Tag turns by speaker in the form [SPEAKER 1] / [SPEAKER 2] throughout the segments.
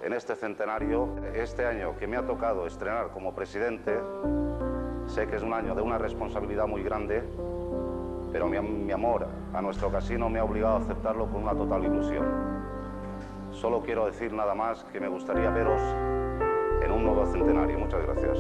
[SPEAKER 1] en este centenario. Este año que me ha tocado estrenar como presidente, sé que es un año de una responsabilidad muy grande, pero mi amor a nuestro casino me ha obligado a aceptarlo con una total ilusión. Solo quiero decir nada más que me gustaría veros en un nuevo centenario. Muchas gracias.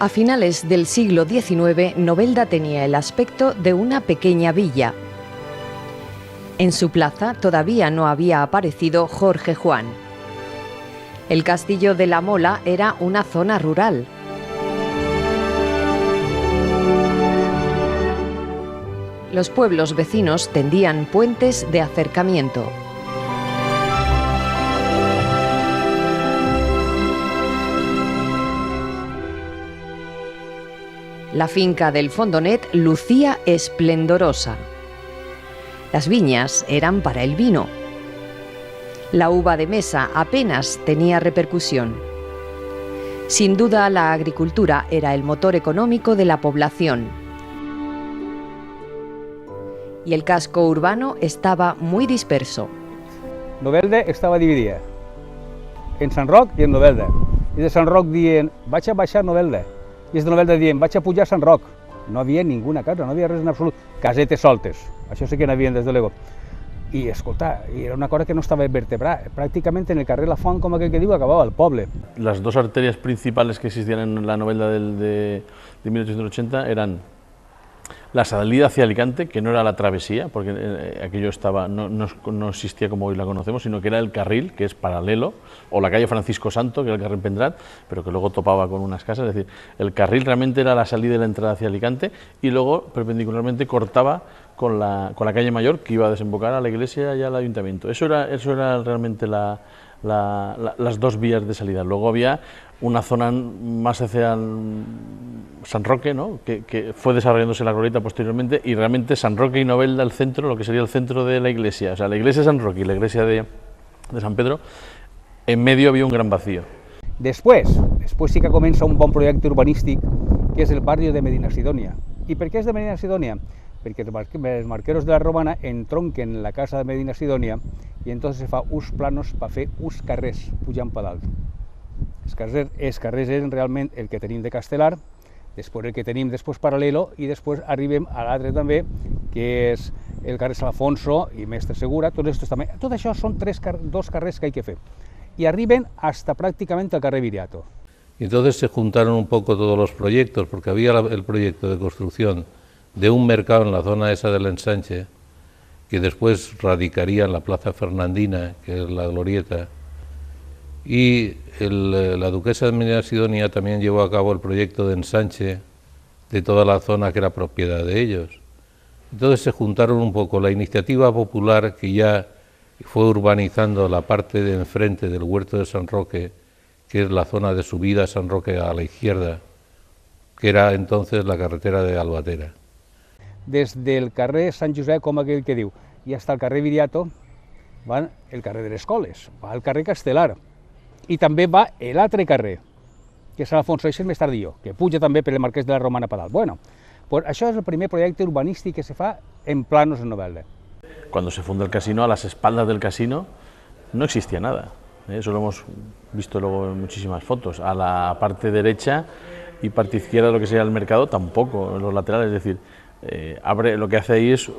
[SPEAKER 2] A finales del siglo XIX, Novelda tenía el aspecto de una pequeña villa. En su plaza todavía no había aparecido Jorge Juan. El castillo de la Mola era una zona rural. Los pueblos vecinos tendían puentes de acercamiento. La finca del Fondonet lucía esplendorosa. Las viñas eran para el vino. La uva de mesa apenas tenía repercusión. Sin duda, la agricultura era el motor económico de la población. Y el casco urbano estaba muy disperso.
[SPEAKER 3] Novelda estava dividida en Sant Roc i en Novelda. I de Sant Roc dient, vaig a baixar Novelda. I des de Novelda dient, vaig a pujar a Sant Roc. No havia ninguna casa, no havia res en absolut. Casetes soltes, això sí que n'havien des de l'ego. I, escolta, era una cosa que no estava vertebrada. Pràcticament en el carrer La Font, com aquell que diu, acabava el poble.
[SPEAKER 4] Las dos arterias principales que existían en la Novelda de 1880 eran la salida hacia Alicante, que no era la travesía, porque aquello no existía como hoy la conocemos, sino que era el carril, que es paralelo, o la calle Francisco Santo, que era el carril Pendrat, pero que luego topaba con unas casas. Es decir, el carril realmente era la salida y la entrada hacia Alicante, y luego perpendicularmente cortaba con la calle Mayor, que iba a desembocar a la iglesia y al ayuntamiento. Eso era realmente las dos vías de salida. Luego había una zona más hacia San Roque, ¿no? que fue desarrollándose la glorieta posteriormente, y realmente San Roque y Novelda, el centro, lo que sería el centro de la iglesia, o sea, la iglesia de San Roque y la iglesia de San Pedro, en medio había un gran vacío.
[SPEAKER 3] Després sí que comença un bon projecte urbanístic, que és el barri de Medina Sidonia. I per què és de Medina Sidonia? Perquè els marqueros de la Romana entronquen la casa de Medina Sidonia i entonces se fa uns planos per fer uns carrers pujant per dalt. Els carrers eren realment el que tenim de Castelar, després el que tenim després paral·lelo, i després arribem a l'altre també, que és el carrer Sant Alfonso i Mestre Segura. Tot això són dos carrers que hay que fer. Y arriben hasta prácticamente al carrer Viriato.
[SPEAKER 5] Y entonces se juntaron un poco todos los proyectos, porque había el proyecto de construcción de un mercado en la zona esa del ensanche, que después radicaría en la Plaza Fernandina, que es la glorieta, y la duquesa de Medina Sidonia también llevó a cabo el proyecto de ensanche de toda la zona que era propiedad de ellos. Entonces se juntaron un poco la iniciativa popular, que ya fue urbanizando la parte de enfrente del huerto de San Roque, que es la zona de subida a San Roque a la izquierda, que era entonces la carretera de Albatera.
[SPEAKER 3] Desde el carrer Sant Josep, com aquell que diu, i hasta el carrer Viriato, van el carrer de les Coles, va al carrer Castelar. i també va l'altre carrer, que és Alfonso Ixes més tardío, que puja també per el Marquès de la Romana per dalt. Bueno, pues això és el primer projecte urbanístic que se fa en planos en Novelda.
[SPEAKER 4] Cuando se funda el casino, a las espaldas del casino no existía nada. Eso lo hemos visto luego en muchísimas fotos. A la parte derecha y parte izquierda, lo que sería el mercado, tampoco, en los laterales. Es decir, lo que hace ahí es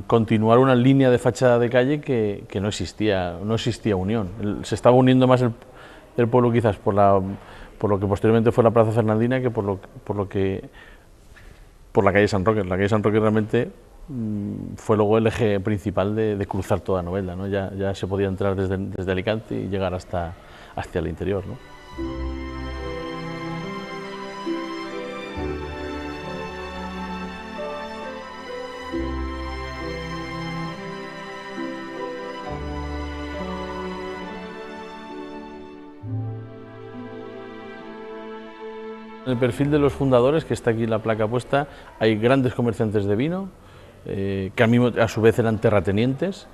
[SPEAKER 4] continuar una línea de fachada de calle que no existía unión. Se estaba uniendo más el pueblo quizás por lo que posteriormente fue la Plaza Fernandina que por la calle San Roque. La calle San Roque realmente fue luego el eje principal de cruzar toda Novelda, ¿no? Ya se podía entrar desde Alicante y llegar hasta el interior, ¿no? En el perfil de los fundadores, que está aquí la placa puesta, hay grandes comerciantes de vino, que a su vez eran terratenientes.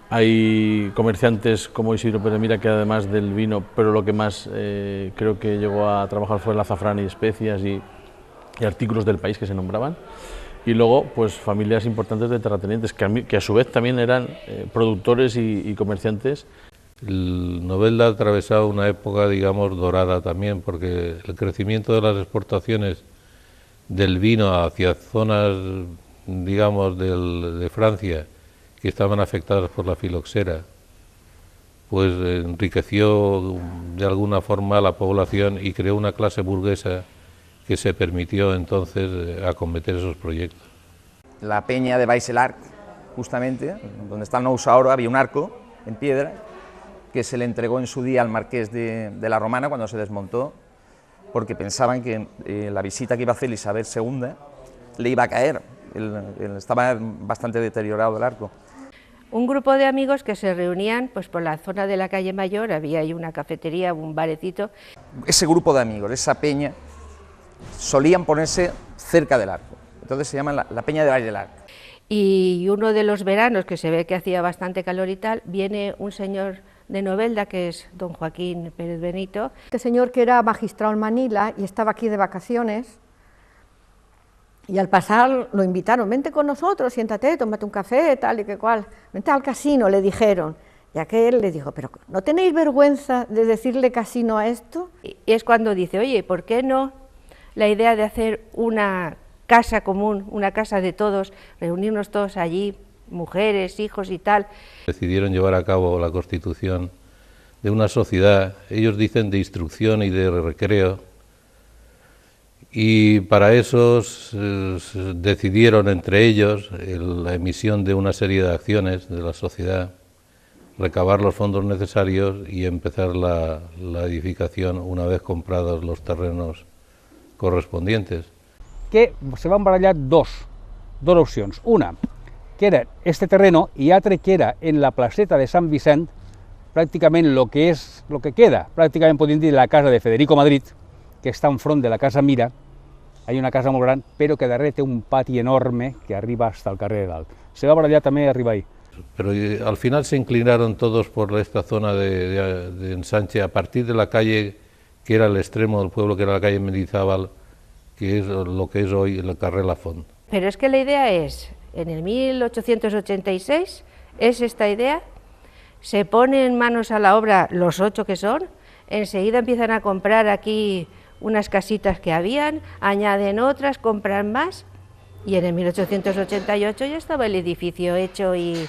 [SPEAKER 4] Hay comerciantes como Isidro Pérez Mira, que además del vino, pero lo que más creo que llegó a trabajar fue el azafrán y especias y artículos del país que se nombraban. Y luego, pues familias importantes de terratenientes, que a su vez también eran productores y comerciantes.
[SPEAKER 5] Novelda ha atravesado una época, digamos, dorada también, porque el crecimiento de las exportaciones del vino hacia zonas, digamos, de Francia, que estaban afectadas por la filoxera, pues enriqueció de alguna forma a la población y creó una clase burguesa que se permitió entonces acometer esos proyectos.
[SPEAKER 6] La peña de Baix el Arc, justamente, donde está el Nou Saoro, había un arco en piedra que se le entregó en su día al Marqués de la Romana cuando se desmontó, porque pensaban que la visita que iba a hacer Isabel II le iba a caer, estaba bastante deteriorado el arco.
[SPEAKER 7] Un grupo de amigos que se reunían pues por la zona de la calle Mayor, había ahí una cafetería, un barecito.
[SPEAKER 6] Ese grupo de amigos, esa peña, solían ponerse cerca del arco, entonces se llama la peña de Baix del Arc.
[SPEAKER 7] Y uno de los veranos, que se ve que hacía bastante calor y tal, viene un señor de Novelda, que es don Joaquín Pérez Benito.
[SPEAKER 8] Este señor, que era magistrado en Manila y estaba aquí de vacaciones, y al pasar lo invitaron: vente con nosotros, siéntate, tómate un café, tal y que cual, vente al casino, le dijeron. Y aquel le dijo: pero ¿no tenéis vergüenza de decirle casino a esto?
[SPEAKER 7] Y es cuando dice: oye, ¿por qué no la idea de hacer una casa común, una casa de todos, reunirnos todos allí, mujeres, hijos y tal?
[SPEAKER 5] Decidieron llevar a cabo la constitución de una sociedad, ellos dicen de instrucción y de recreo, y para eso decidieron entre ellos la emisión de una serie de acciones de la sociedad, recabar los fondos necesarios y empezar la edificación una vez comprados los terrenos correspondientes.
[SPEAKER 3] Que se van barallar dos opcions. Una, que era este terreno, i altre que era en la placeta de Sant Vicent, pràcticament lo que queda, pràcticament podríem dir la casa de Federico Madrid, que està enfront de la casa Mira. Hay una casa molt gran, però que darrere té un pati enorme que arriba hasta el carrer de dalt. Se va barallar també arriba ahí.
[SPEAKER 5] Pero al final se inclinaron todos por esta zona de ensanche, a partir de la calle que era el extremo del pueblo, que era la calle Mendizábal, que es lo que es hoy el carrer Lafont.
[SPEAKER 7] Pero es que la idea es, en el 1886, es esta idea, se ponen manos a la obra los 8 que son, enseguida empiezan a comprar aquí unas casitas que habían, añaden otras, compran más, y en el 1888 ya estaba el edificio hecho y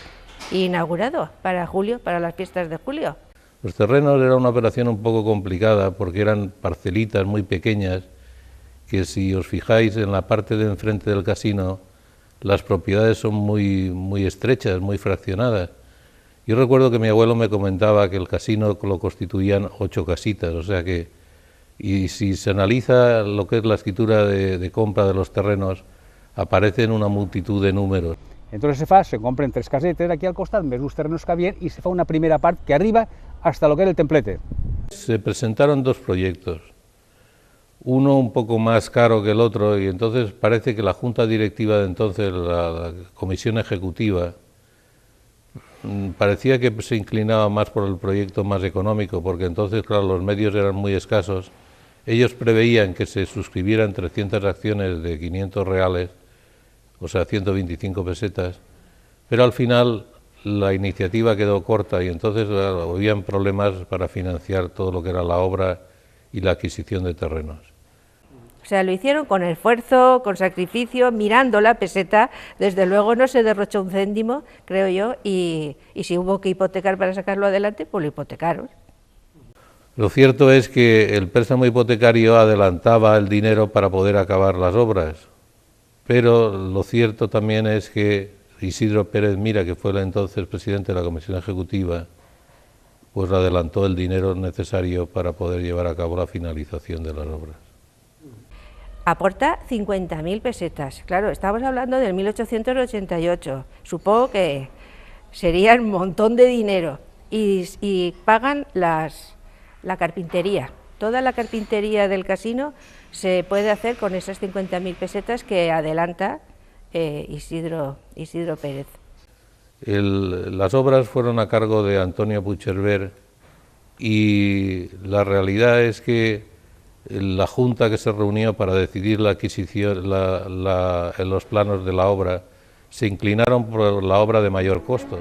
[SPEAKER 7] inaugurado para julio, para las fiestas de julio.
[SPEAKER 5] Los terrenos era una operación un poco complicada porque eran parcelitas muy pequeñas que, si os fijáis en la parte de enfrente del casino, las propiedades son muy estrechas, muy fraccionadas. Yo recuerdo que mi abuelo me comentaba que el casino lo constituían 8 casitas, o sea que, y si se analiza lo que es la escritura de compra de los terrenos, aparecen una multitud de números.
[SPEAKER 3] Entonces se compren 3 casetes aquí al costat, més uns terrenos que havien, y se fa una primera part que arriba hasta lo que era el templete.
[SPEAKER 5] Se presentaron 2 proyectos, uno un poco más caro que el otro, y entonces parece que la Junta Directiva de entonces, la Comisión Ejecutiva, parecía que se inclinaba más por el proyecto más económico, porque entonces, claro, los medios eran muy escasos. Ellos preveían que se suscribieran 300 acciones de 500 reales, o sea, 125 pesetas, pero al final la iniciativa quedó corta y entonces habían problemas para financiar todo lo que era la obra y la adquisición de terrenos.
[SPEAKER 7] O sea, lo hicieron con esfuerzo, con sacrificio, mirando la peseta. Desde luego no se derrochó un céntimo, creo yo, y si hubo que hipotecar para sacarlo adelante, pues lo hipotecaron.
[SPEAKER 5] Lo cierto es que el préstamo hipotecario adelantaba el dinero para poder acabar las obras, pero lo cierto también es que Isidro Pérez Mira, que fue el entonces presidente de la Comisión Ejecutiva, pues adelantó el dinero necesario para poder llevar a cabo la finalización de las obras.
[SPEAKER 7] Aporta 50.000 pesetas, claro, estamos hablando del 1888, supongo que sería un montón de dinero, y pagan la carpintería, toda la carpintería del casino se puede hacer con esas 50.000 pesetas que adelanta Isidro Pérez.
[SPEAKER 5] Las obras fueron a cargo de Antonio Puigcerver y la realidad es que la junta que se reunió para decidir la adquisición, los planos de la obra, se inclinaron por la obra de mayor costo.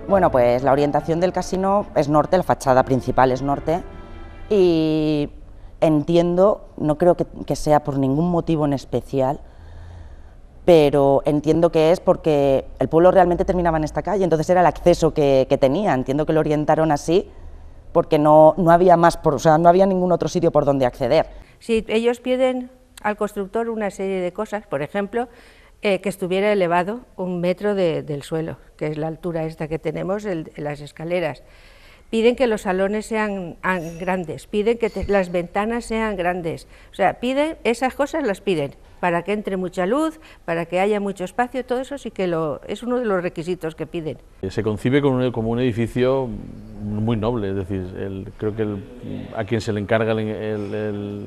[SPEAKER 9] Bueno, pues la orientación del casino es norte, la fachada principal es norte y entiendo, no creo que sea por ningún motivo en especial, pero entiendo que es porque el pueblo realmente terminaba en esta calle, entonces era el acceso que tenía, entiendo que lo orientaron así porque no había más, o sea, no había ningún otro sitio por donde acceder.
[SPEAKER 7] Sí, ellos piden al constructor una serie de cosas, por ejemplo, que estuviera elevado 1 metro del suelo, que es la altura esta que tenemos en las escaleras. Piden que los salones sean grandes, piden que las ventanas sean grandes, o sea, piden, esas cosas las piden, para que entre mucha luz, para que haya mucho espacio, todo eso sí que es uno de los requisitos que piden.
[SPEAKER 4] Se concibe como un edificio muy noble, es decir, creo que a quien se le encarga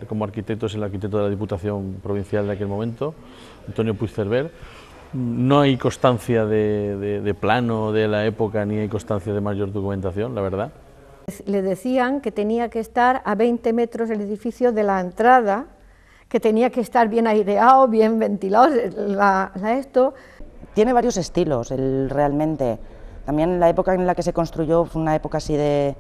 [SPEAKER 4] como arquitecto es el arquitecto de la Diputación Provincial de aquel momento, Antonio Puigcerver. No hay constancia de plano de la época, ni hay constancia de mayor documentación, la verdad.
[SPEAKER 8] Le decían que tenía que estar a 20 metros el edificio de la entrada, que tenía que estar bien aireado, bien ventilado, esto.
[SPEAKER 9] Tiene varios estilos, realmente. También la época en la que se construyó fue una época así de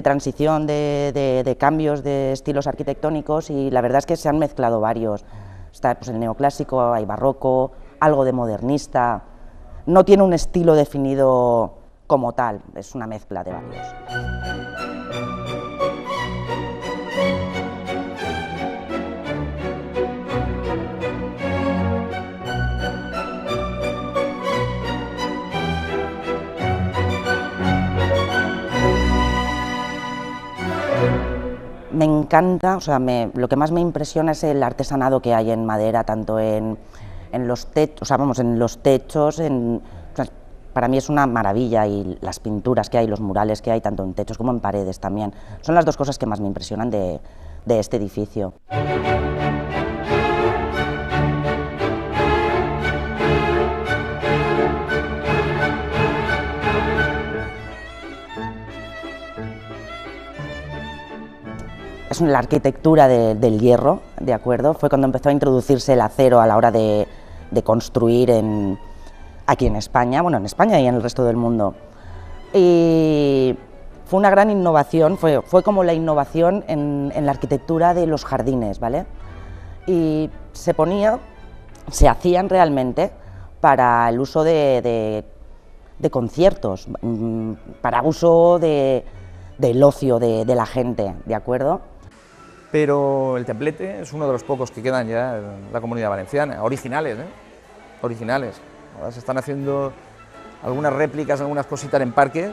[SPEAKER 9] transición, de cambios de estilos arquitectónicos, y la verdad es que se han mezclado varios. Está pues, el neoclásico, hay barroco, algo de modernista. No tiene un estilo definido como tal, es una mezcla de varios. Me encanta, o sea, lo que más me impresiona es el artesanado que hay en madera, tanto en los techos, o sea, vamos, en los techos, o sea, para mí es una maravilla, y las pinturas que hay, los murales que hay, tanto en techos como en paredes también, son las dos cosas que más me impresionan de este edificio. Es la arquitectura del hierro, ¿de acuerdo? Fue cuando empezó a introducirse el acero a la hora de construir aquí en España, bueno, en España y en el resto del mundo. Y fue una gran innovación, fue como la innovación en la arquitectura de los jardines, ¿vale? Y se ponía se hacían realmente para el uso de conciertos, para uso del ocio de la gente, ¿de acuerdo?
[SPEAKER 6] Pero el templete es uno de los pocos que quedan ya en la Comunidad Valenciana, originales, originales. Ahora se están haciendo algunas réplicas, algunas cositas en parque.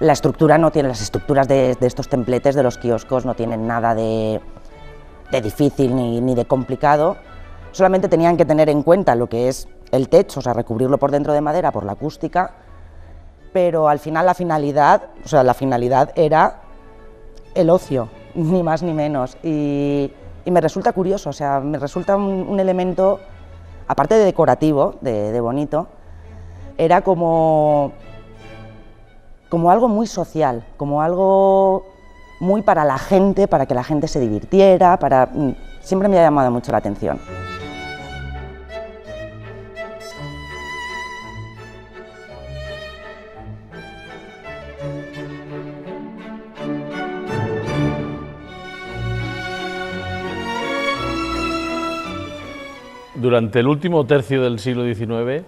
[SPEAKER 9] La estructura no tiene, las estructuras de estos templetes, de los kioscos, no tienen nada de difícil ni de complicado, solamente tenían que tener en cuenta lo que es el techo, o sea, recubrirlo por dentro de madera por la acústica, pero al final la finalidad era el ocio, ni más ni menos, y me resulta curioso, o sea, me resulta un elemento, aparte de decorativo, de bonito, era como algo muy social, como algo muy para la gente, para que la gente se divirtiera, siempre me ha llamado mucho la atención.
[SPEAKER 4] Durante el último tercio del siglo XIX,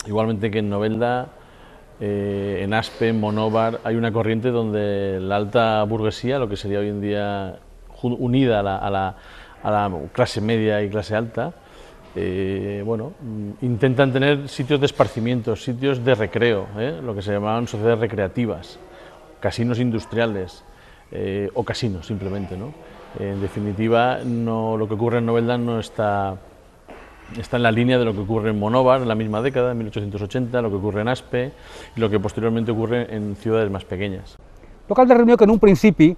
[SPEAKER 4] igualmente que en Novelda, en Aspe, en Monóvar, hay una corriente donde la alta burguesía, lo que sería hoy en día unida a la clase media y clase alta, intentan tener sitios de esparcimiento, sitios de recreo, lo que se llamaban sociedades recreativas, casinos industriales o casinos simplemente, ¿no? En definitiva, lo que ocurre en Novelda no está en la línea de lo que ocurre en Monóvar en la misma década, en 1880, lo que ocurre en Aspe y lo que posteriormente ocurre en ciudades más pequeñas.
[SPEAKER 3] Local de reunió que en un principi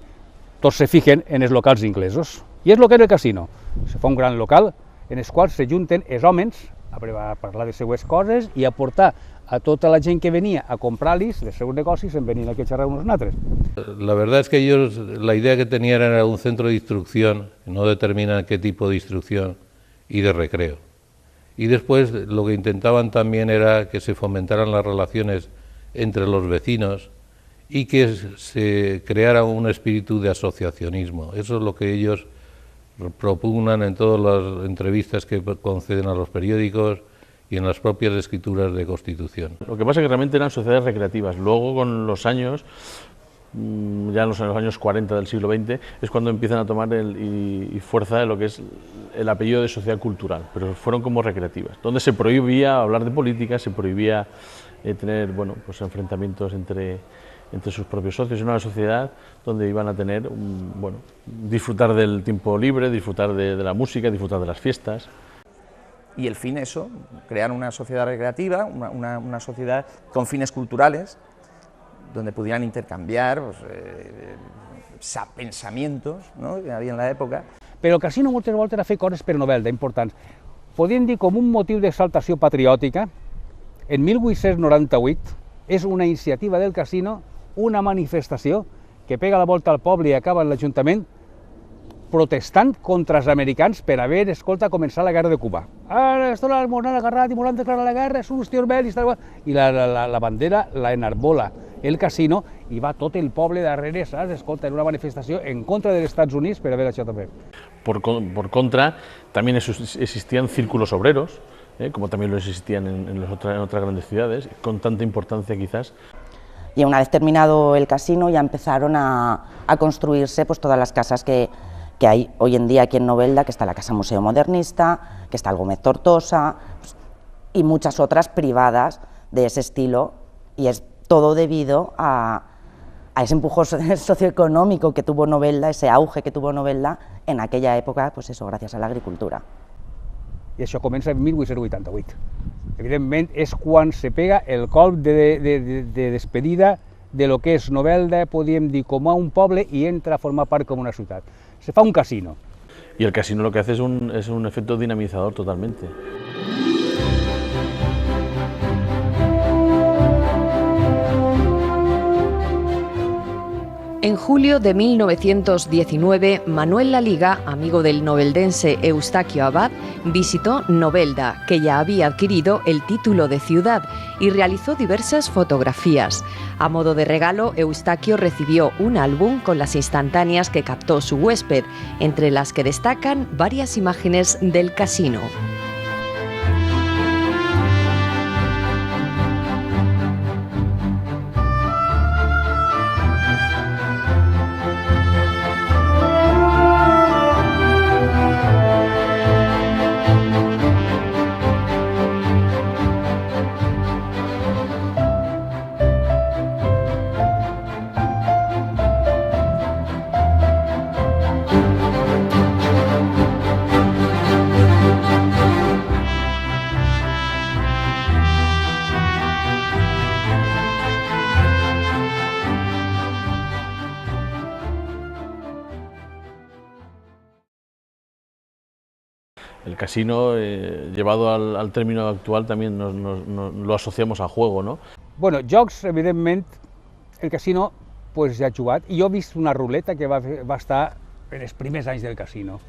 [SPEAKER 3] tots se fijen en els locals inglesos, i és el que era el casino. Se fa un gran local en els quals se junten els homes a parlar de seues coses i a portar a tota la gent que venia a comprar-los els seus negocis en venir aquí a xerrar uns altres.
[SPEAKER 5] La verdad es que ellos, la idea que tenían era un centro de instrucción, no determinan qué tipo de instrucción y de recreo. Y después lo que intentaban también era que se fomentaran las relaciones entre los vecinos y que se creara un espíritu de asociacionismo. Eso es lo que ellos propugnan en todas las entrevistas que conceden a los periódicos y en las propias escrituras de Constitución.
[SPEAKER 4] Lo que pasa es que realmente eran sociedades recreativas. Luego, con los años, ya en los años 40 del siglo XX, es cuando empiezan a tomar y fuerza lo que es el apellido de sociedad cultural, pero fueron como recreativas, donde se prohibía hablar de política, se prohibía tener enfrentamientos entre sus propios socios, en una sociedad donde iban a tener, disfrutar del tiempo libre, disfrutar de la música, disfrutar de las fiestas.
[SPEAKER 6] Y el fin eso, crear una sociedad recreativa, una sociedad con fines culturales, donde pudieran intercanviar pensamientos, ¿no?, que había en la època.
[SPEAKER 3] Però el casino moltes voltes era fer coses per Novelda importants. Podríem dir com un motiu d'exaltació patriòtica. En 1898 és una iniciativa del casino, una manifestació que pega la volta al poble i acaba en l'Ajuntament protestant contra els americans per haver, començat la guerra de Cuba. Ara esto l'hemos agarrat i ens han declarat la guerra, són uns tios bèl·lics, i la bandera la enarbola el casino i va tot el poble darrere, saps? Escolta, en una manifestació en contra dels Estats Units per haver això també.
[SPEAKER 4] Por contra, también existían círculos obreros, como también lo existían en otras grandes ciudades, con tanta importancia quizás.
[SPEAKER 9] Y una vez terminado el casino ya empezaron a construirse pues todas las casas que hay hoy en día aquí en Novelda, que está la Casa Museo Modernista, que está el Gómez Tortosa, pues, y muchas otras privadas de ese estilo, y es todo debido a ese empujón socioeconómico que tuvo Novelda, ese auge que tuvo Novelda en aquella época, pues eso, gracias a la agricultura.
[SPEAKER 3] I això comença en 1888. Evidentment és quan se pega el colp de despedida de lo que és Novelda, podríem dir, com a un poble, i entra a formar part com una ciutat. Se fa un casino.
[SPEAKER 4] Y el casino lo que hace es un efecto dinamizador totalmente.
[SPEAKER 2] En julio de 1919, Manuel Laliga, amigo del noveldense Eustaquio Abad, visitó Novelda, que ya había adquirido el título de ciudad, y realizó diversas fotografías. A modo de regalo, Eustaquio recibió un álbum con las instantáneas que captó su huésped, entre las que destacan varias imágenes del casino.
[SPEAKER 4] casino, llevado al término actual, también lo asociamos a juego, no?
[SPEAKER 3] Bueno, jocs, evidentment, el casino pues, ja ha jugat, i jo he vist una ruleta que va estar en els primers anys del casino.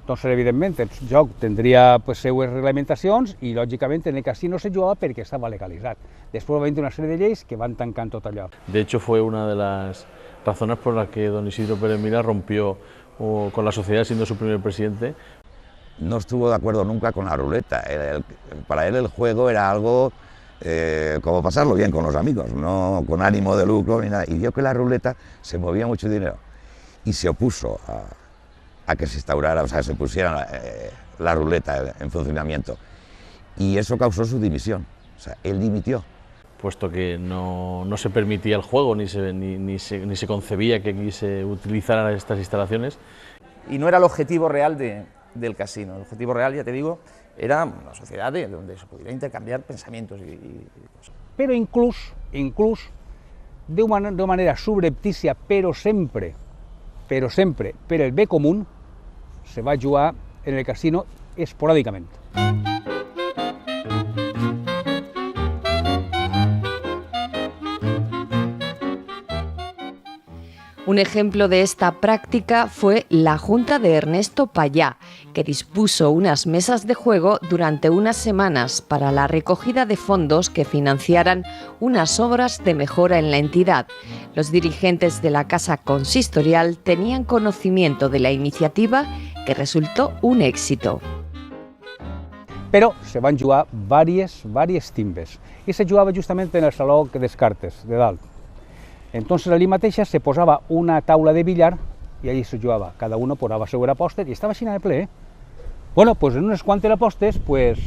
[SPEAKER 3] Doncs, evidentment, el joc tindria pues, seues reglamentacions i, lògicament, en el casino se jugava perquè estava legalitzat. Després va haver una sèrie de lleis que van tancant tot allò.
[SPEAKER 4] De hecho, fue una de las razones por las que don Isidro Pérez Mira rompió con la sociedad siendo su primer presidente.
[SPEAKER 10] No estuvo de acuerdo nunca con la ruleta. Para él el juego era algo como pasarlo bien con los amigos, no con ánimo de lucro ni nada. Y vio que la ruleta se movía mucho dinero y se opuso a que se instaurara, o sea, se pusiera la ruleta en funcionamiento. Y eso causó su dimisión, o sea, él dimitió.
[SPEAKER 4] Puesto que no se permitía el juego, ni se concebía que se utilizaran estas instalaciones.
[SPEAKER 6] Y no era el objetivo real del casino. El objetivo real, ya te digo, era una sociedad donde se pudiera intercambiar pensamientos y cosas.
[SPEAKER 3] Però inclús de manera subreptícia, però sempre per el bé comú, se va jugar en el casino esporàdicament.
[SPEAKER 2] Un ejemplo de esta práctica fue la Junta de Ernesto Payá, que dispuso unas mesas de juego durante unas semanas para la recogida de fondos que financiaran unas obras de mejora en la entidad. Los dirigentes de la Casa Consistorial tenían conocimiento de la iniciativa, que resultó un éxito.
[SPEAKER 3] Però se van jugar diverses timbes i se jugava justament en el saló de Descartes, de dalt. Entonces allí mateixa se posava una taula de billar i allí se jugava. Cada uno posava seure apostes i estava així de ple. Bueno, pues en unes quantes apostes pues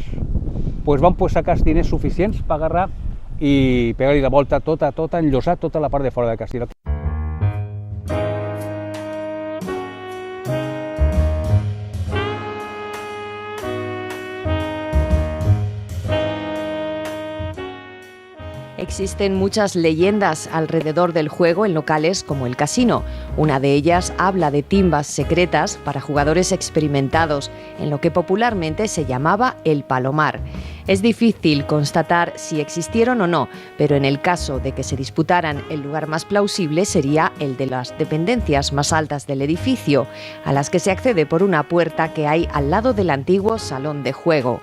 [SPEAKER 3] van sacar els diners suficients per agarrar i pegar-li la volta tota, enllosar tota la part de fora del casino.
[SPEAKER 2] Existen muchas leyendas alrededor del juego en locales como el casino. Una de ellas habla de timbas secretas para jugadores experimentados, en lo que popularmente se llamaba el palomar. Es difícil constatar si existieron o no, pero en el caso de que se disputaran, el lugar más plausible sería el de las dependencias más altas del edificio, a las que se accede por una puerta que hay al lado del antiguo salón de juego.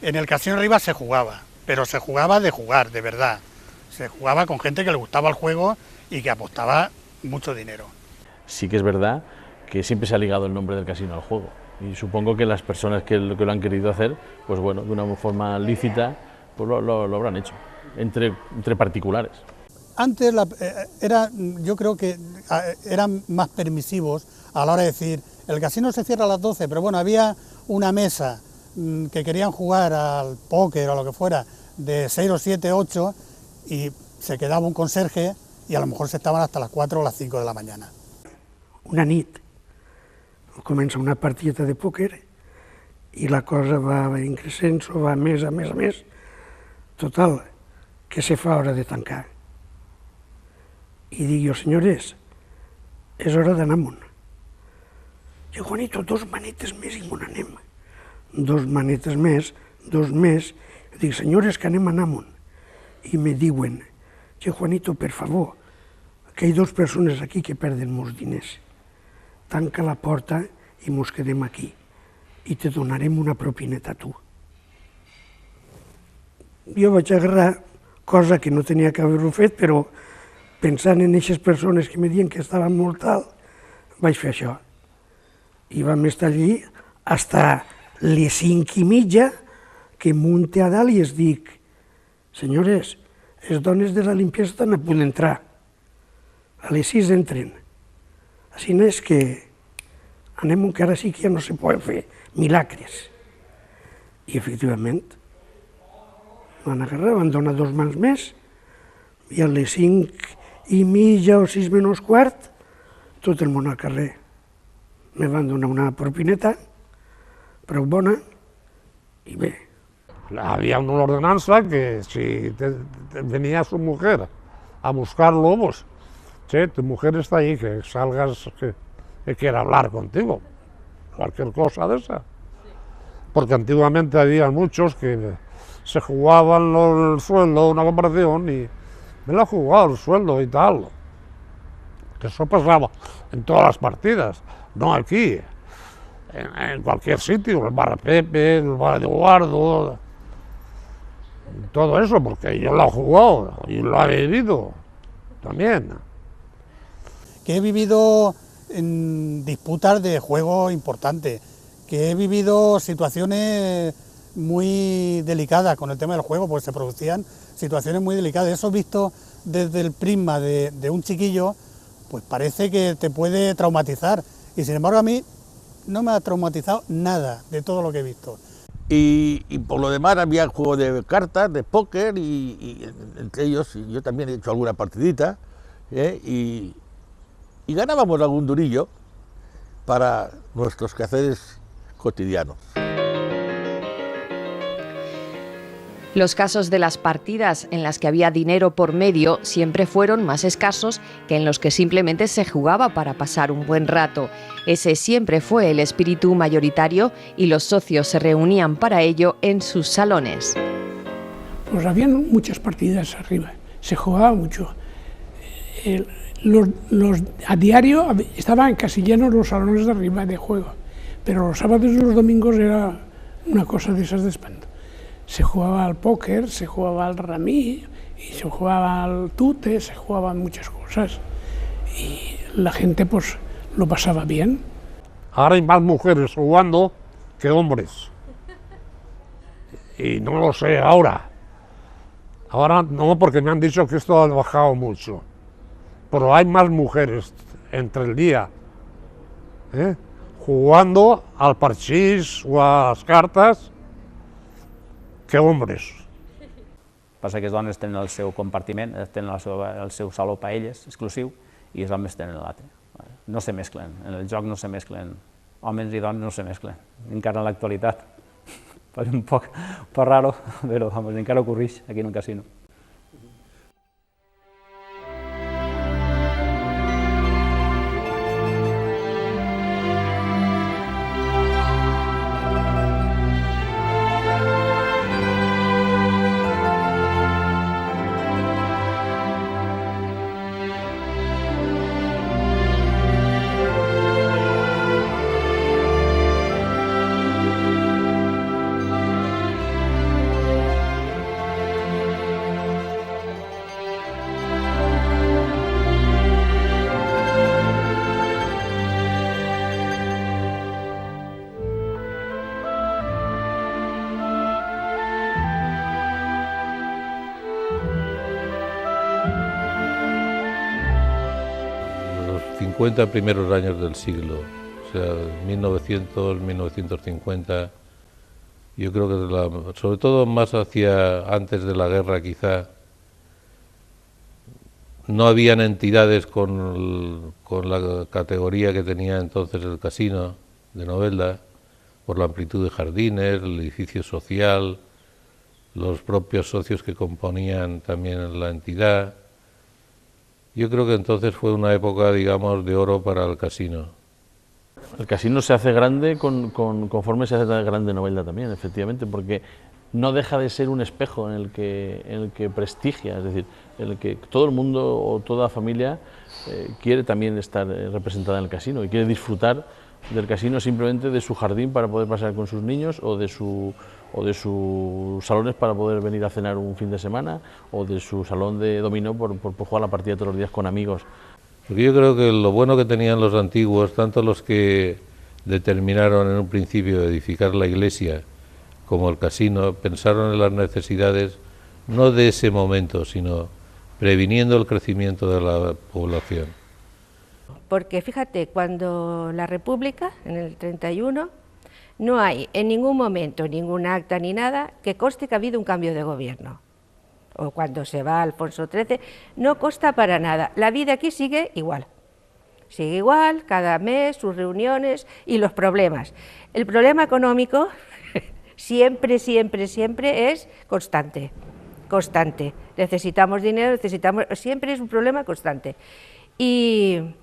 [SPEAKER 11] En el Casino Arriba se jugaba, pero se jugaba de jugar, de verdad. Se jugaba con gente que le gustaba el juego y que apostaba mucho dinero.
[SPEAKER 4] Sí que es verdad que siempre se ha ligado el nombre del casino al juego. Y supongo que las personas que lo han querido hacer, pues bueno, de una forma lícita, pues lo habrán hecho, entre particulares.
[SPEAKER 11] Antes yo creo que eran más permisivos a la hora de decir, el casino se cierra a las 12, pero bueno, había una mesa que querían jugar al póker o lo que fuera, de 6 o 7, 8, y se quedaba un conserje y a lo mejor se estaban hasta las 4 o las 5 de la mañana.
[SPEAKER 12] Una nit comença una partida de pòquer i la cosa va en crescenso, va més a més, total, que se fa hora de tancar. I dic jo, senyores, és hora d'anar amunt. I Juanito, 2 manetes més i m'on anem. 2 manetes més, 2 més, dic, senyores, que anem a anar amunt. I me diuen, Juanito, per favor, que hi ha 2 persones aquí que perden molts diners. Tanca la porta i mos quedem aquí i te donarem una propineta a tu. Jo vaig agarrar, cosa que no tenia que haver-ho fet, però pensant en aquestes persones que me diuen que estaven molt alt, vaig fer això. I vam estar allí fins les 5:30, que munte a dalt i es dic, senyores, les dones de la limpiesa estan a punt d'entrar. A les 6 entren. Així és que anem que ara sí que ja no se poden fer milagres. I efectivament van agarrar, van donar 2 mans més i a les 5:30 o 6 menys quart tot el món al carrer. Me van donar una propineta prou bona i bé.
[SPEAKER 13] había una ordenanza que si venía su mujer a buscarlo, pues, che, tu mujer está ahí, que salgas, que quiere hablar contigo, cualquier cosa de esa. Porque antiguamente había muchos que se jugaban el sueldo, una comparación, y me lo ha jugado el sueldo y tal. Eso pasaba en todas las partidas, no aquí, en cualquier sitio, el bar Pepe, el bar Eduardo, todo eso, porque yo lo he jugado y lo he vivido también.
[SPEAKER 11] Que he vivido en disputas de juego importantes, que he vivido situaciones muy delicadas con el tema del juego, porque se producían situaciones muy delicadas. Eso visto desde el prisma de un chiquillo, pues parece que te puede traumatizar, y sin embargo a mí no me ha traumatizado nada de todo lo que he visto.
[SPEAKER 14] Y por lo demás había juegos de cartas, de póker, y entre ellos yo también he hecho alguna partidita, y ganábamos algún durillo para nuestros quehaceres cotidianos.
[SPEAKER 2] Los casos de las partidas en las que había dinero por medio siempre fueron más escasos que en los que simplemente se jugaba para pasar un buen rato. Ese siempre fue el espíritu mayoritario y los socios se reunían para ello en sus salones.
[SPEAKER 12] Pues habían muchas partidas arriba, se jugaba mucho. A diario estaban casi llenos los salones de arriba de juego, pero los sábados y los domingos era una cosa de esas de espanto. Se jugaba al póker, se jugaba al ramí, y se jugaba al tute, se jugaban muchas cosas. Y la gente pues lo pasaba bien.
[SPEAKER 13] Ahora hay más mujeres jugando que hombres. Y no lo sé ahora. Ahora no, porque me han dicho que esto ha bajado mucho. Pero hay más mujeres entre el día, jugando al parchís o a las cartas, que hombres.
[SPEAKER 15] Passa que les dones tenen el seu compartiment, tenen el seu saló per elles, exclusiu, i els homes tenen l'altre. No se mesclen, en el joc no se mesclen, homes i dones no se mesclen, encara en l'actualitat. És un poc raro, però encara ocorreix aquí en el casino.
[SPEAKER 5] Los 50 primeros años del siglo, o sea, 1900, 1950, yo creo que sobre todo más hacia antes de la guerra quizá, no habían entidades con la categoría que tenía entonces el casino de Novelda, por la amplitud de jardines, el edificio social, los propios socios que componían también la entidad. Yo creo que entonces fue una época, digamos, de oro para el casino.
[SPEAKER 4] El casino se hace grande conforme se hace grande Novelda también, efectivamente, porque no deja de ser un espejo en el que prestigia, es decir, en el que todo el mundo o toda familia quiere también estar representada en el casino y quiere disfrutar del casino, simplemente de su jardín para poder pasar con sus niños, o de sus salones para poder venir a cenar un fin de semana, o de su salón de dominó por jugar la partida todos los días con amigos.
[SPEAKER 5] Porque yo creo que lo bueno que tenían los antiguos, tanto los que determinaron en un principio edificar la iglesia como el casino, pensaron en las necesidades no de ese momento, sino previniendo el crecimiento de la población.
[SPEAKER 7] Porque fíjate, cuando la República, en el 31, no hay en ningún momento ningún acta ni nada que conste que ha habido un cambio de gobierno. O cuando se va Alfonso XIII, no consta para nada. La vida aquí sigue igual, cada mes, sus reuniones y los problemas. El problema económico siempre, siempre, siempre es constante, constante. Necesitamos dinero, siempre es un problema constante. Y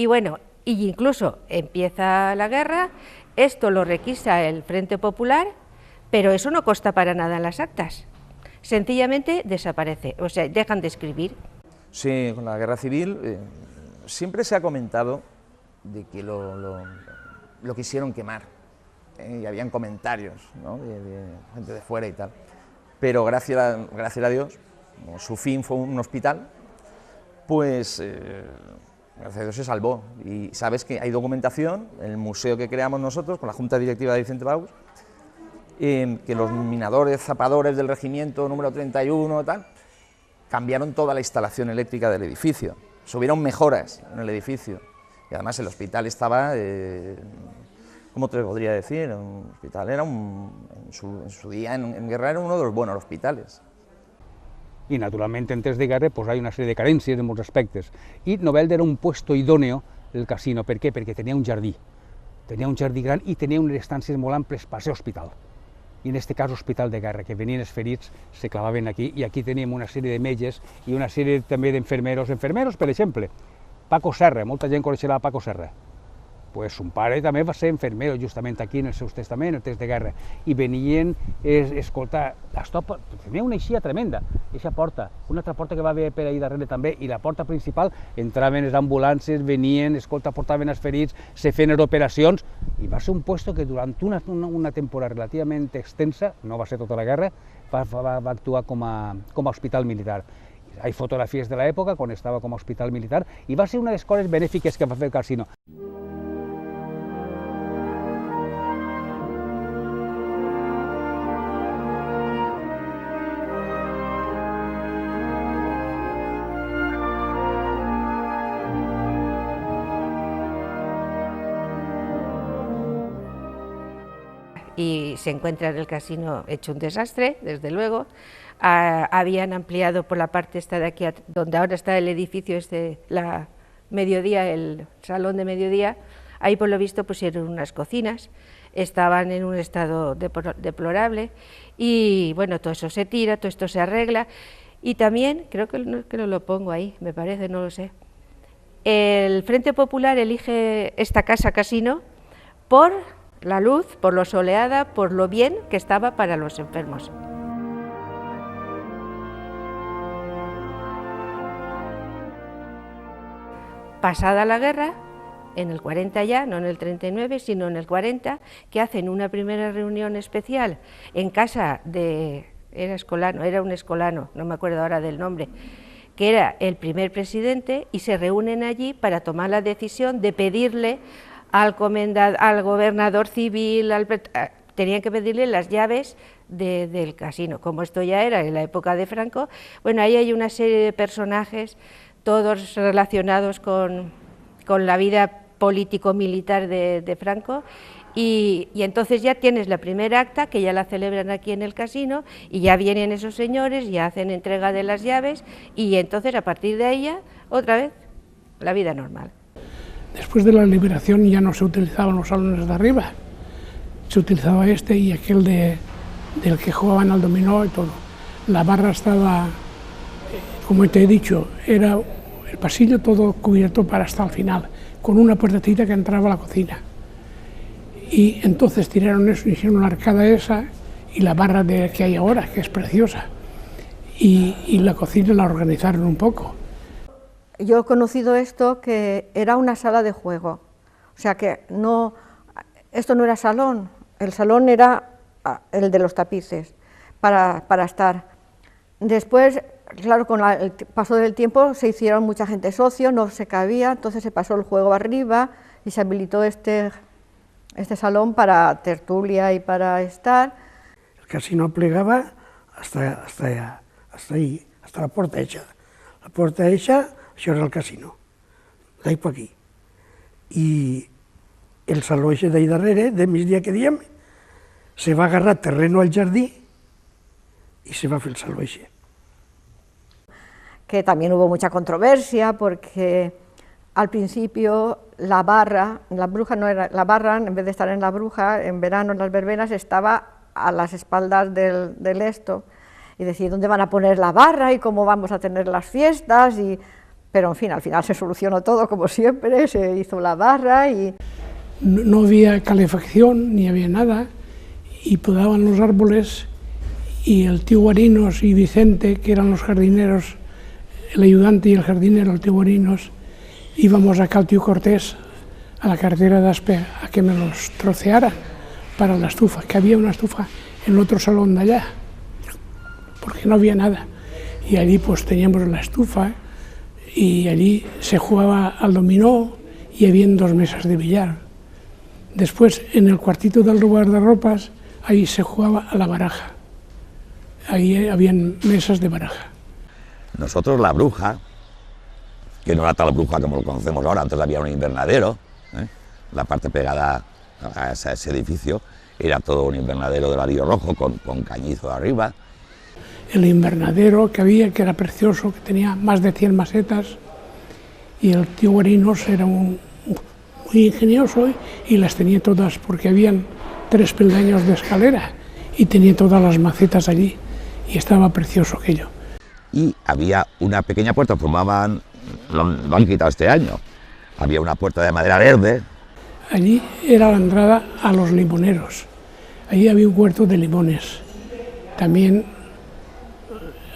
[SPEAKER 7] bueno, y incluso empieza la guerra, esto lo requisa el Frente Popular, pero eso no consta para nada en las actas. Sencillamente desaparece, o sea, dejan de escribir.
[SPEAKER 6] Sí, con la guerra civil siempre se ha comentado de que lo quisieron quemar, y habían comentarios, ¿no?, de gente de fuera y tal, pero gracias a Dios, como su fin fue un hospital, pues gracias a Dios se salvó. Y sabes que hay documentación en el museo que creamos nosotros con la Junta Directiva de Vicente Baus, que los minadores, zapadores del regimiento número 31 tal, cambiaron toda la instalación eléctrica del edificio, subieron mejoras en el edificio, y además el hospital estaba, ¿cómo te podría decir? Un hospital era en su día, en guerra, era uno de los buenos hospitales.
[SPEAKER 3] I naturalment en temps de guerra pues, hi ha una sèrie de carències en molts aspectes, i Novelda era un puesto idóneo del casino. Per què? Perquè tenia un jardí gran i tenia unes estàncies molt amples per ser hospital. I en aquest cas hospital de guerra, que venien els ferits, se clavaven aquí, i aquí teníem una sèrie de metges i una sèrie també d'enfermeros. Enfermeros, per exemple, Paco Serra, molta gent coneixerà Paco Serra. Pues son pare també va ser enfermero justament aquí en els seus testaments, en temps de guerra, i venien a escoltar. Tenia una eixida tremenda, aquesta porta, una altra porta que va haver per ahir darrere també, i la porta principal entraven les ambulàncies, venien, escolta, portaven els ferits, se feien operacions, i va ser un puesto que durant una temporada relativament extensa, no va ser tota la guerra, va actuar com a hospital militar. Hi ha fotografies de l'època quan estava com a hospital militar, i va ser una de les coses benèfiques que va fer el casino.
[SPEAKER 7] Y se encuentra en el casino hecho un desastre, desde luego. Habían ampliado por la parte esta de aquí, donde ahora está el edificio, la mediodía, el salón de mediodía, ahí por lo visto pusieron unas cocinas, estaban en un estado deplorable, y bueno, todo eso se tira, todo esto se arregla, y también, creo que no lo pongo ahí, me parece, no lo sé, el Frente Popular elige esta casa casino por la luz, por lo soleada, por lo bien que estaba para los enfermos. Pasada la guerra, en el 40 ya, no en el 39, sino en el 40, que hacen una primera reunión especial en casa de, era un escolano, no me acuerdo ahora del nombre, que era el primer presidente, y se reúnen allí para tomar la decisión de pedirle al gobernador civil, tenían que pedirle las llaves del casino. Como esto ya era en la época de Franco, bueno, ahí hay una serie de personajes, todos relacionados con la vida político-militar de Franco, y entonces ya tienes la primera acta, que ya la celebran aquí en el casino, y ya vienen esos señores, ya hacen entrega de las llaves, y entonces a partir de ahí ya, otra vez, la vida normal.
[SPEAKER 12] Después de la liberación ya no se utilizaban los salones de arriba, se utilizaba este y aquel del que jugaban al dominó y todo. La barra estaba, como te he dicho, era el pasillo todo cubierto para hasta el final, con una puertecita que entraba a la cocina. Y entonces tiraron eso, hicieron la arcada esa y la barra que hay ahora, que es preciosa. Y la cocina la organizaron un poco.
[SPEAKER 8] Yo he conocido esto, que era una sala de juego, o sea que no, esto no era salón, el salón era el de los tapices, para estar. Después, claro, con el paso del tiempo se hicieron mucha gente socio, no se cabía, entonces se pasó el juego arriba y se habilitó este salón para tertulia y para estar.
[SPEAKER 12] El casino plegaba hasta ahí, hasta la puerta hecha. La puerta hecha, això era el casino, d'ahí per aquí. I el saló ese d'ahí darrere, de migdia que diem, se va agarrar terreno al jardí y se va a hacer el saló ese.
[SPEAKER 8] Que también hubo mucha controversia porque al principio la bruja no era, la barra en vez de estar en la bruja, en verano en las verbenas estaba a las espaldas del esto, y decir dónde van a poner la barra y cómo vamos a tener las fiestas, pero en fin, al final se solucionó todo como siempre, se hizo la barra y...
[SPEAKER 12] No había calefacción ni había nada, y podaban los árboles, y el tío Guarinos y Vicente, que eran los jardineros, el ayudante y el jardinero, el tío Guarinos, íbamos acá al tío Cortés, a la carretera de Aspe, a que me los trocearan para la estufa, que había una estufa en el otro salón de allá, porque no había nada. Y allí pues teníamos la estufa, y allí se jugaba al dominó, y había 2 mesas de billar. Después, en el cuartito del guardarropas, ahí se jugaba a la baraja. Ahí habían mesas de baraja.
[SPEAKER 10] Nosotros la bruja, que no era tal bruja como lo conocemos ahora, antes había un invernadero, la parte pegada a ese edificio, era todo un invernadero de ladrillo rojo con cañizo arriba.
[SPEAKER 12] El invernadero que había, que era precioso, que tenía más de 100 masetas, y el tío Guarinos era muy ingenioso y las tenía todas, porque habían 3 peldaños de escalera y tenía todas las macetas allí, y estaba precioso aquello.
[SPEAKER 10] Y había una pequeña puerta, formaban, lo han quitado este año, había una puerta de madera verde.
[SPEAKER 12] Allí era la entrada a los limoneros, allí había un huerto de limones, también